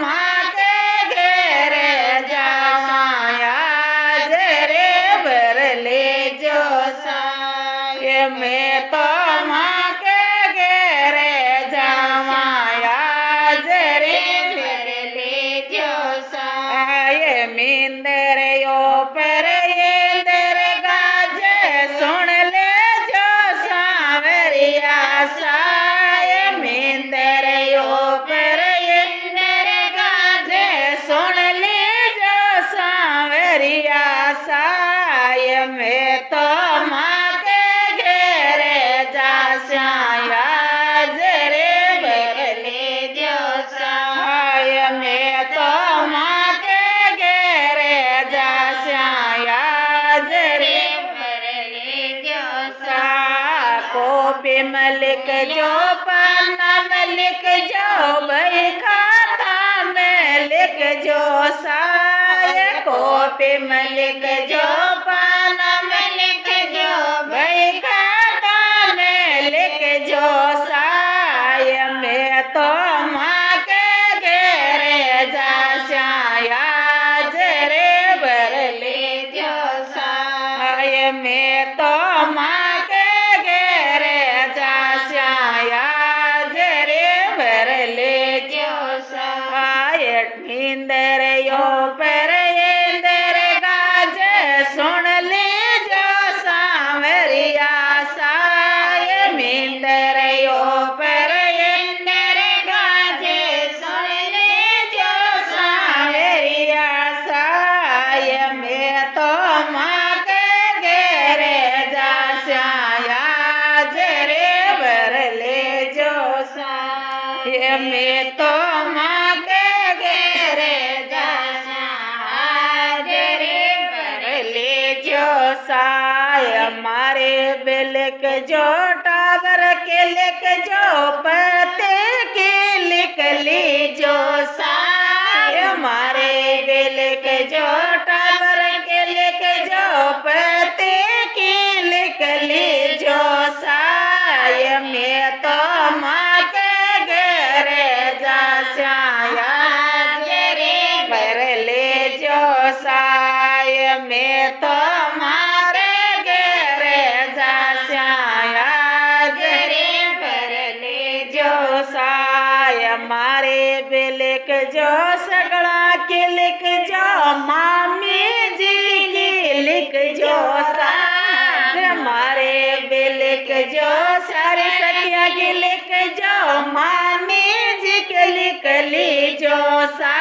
माँ के घेरे जाया जरे भर ले जो साये मैं तो माँ के घेरे जाया जरे भर ले जो साये मींदर यो पर इंदर गाजे सुन ले जो सांवरिया साये मींदर यो पर इंदर गाजे सुन ले जो सांवरिया साये मैं तो माँ के घेरे जा श्याया जरे भर ले जो साये मैं तो माँ के घेरे जा श्याया जरे भर ले जो सा कॉपी मलिक जो पन्ना में लिख जो भाई खाता में लिख जो साये कॉपी में लिख जो पन्ना में लिख जो भाई खाता में लिख जो साये मैं तो माँ के घेरे जा श्याया जरे भर ले जो साये मैं तो माँ के घेरे जा श्याया जरे भर ले जो साये नींदर यो पर इंदर गाजे सुन ले जो सांवरिया साये नींदर यो पर इंदर गाजे सुन ले जो सांवरिया साये मैं तो माँ के घेरे जा श्याया जरे भर ले जो साये मैं तो माँ के घेरे जा श्याया जरे भर ले जो साये मारे बिलक जो टावर के लिख जो पते के लिख ली जो साये मारे बिलक जो टावर के लिख जो पते के लिख ली जो साये मैं तो माँ के घेरे जा श्याया जरे भर ले जो साये मैं तो मारे घेरे जा श्याया जरे भर ले जो साये मारे बिलक जो सगड़ा के लिख जो मामी जी की लिख जो साये मारे बिलक जो सारे सखिया की लिख जो मामी जी के लिख ली जो सा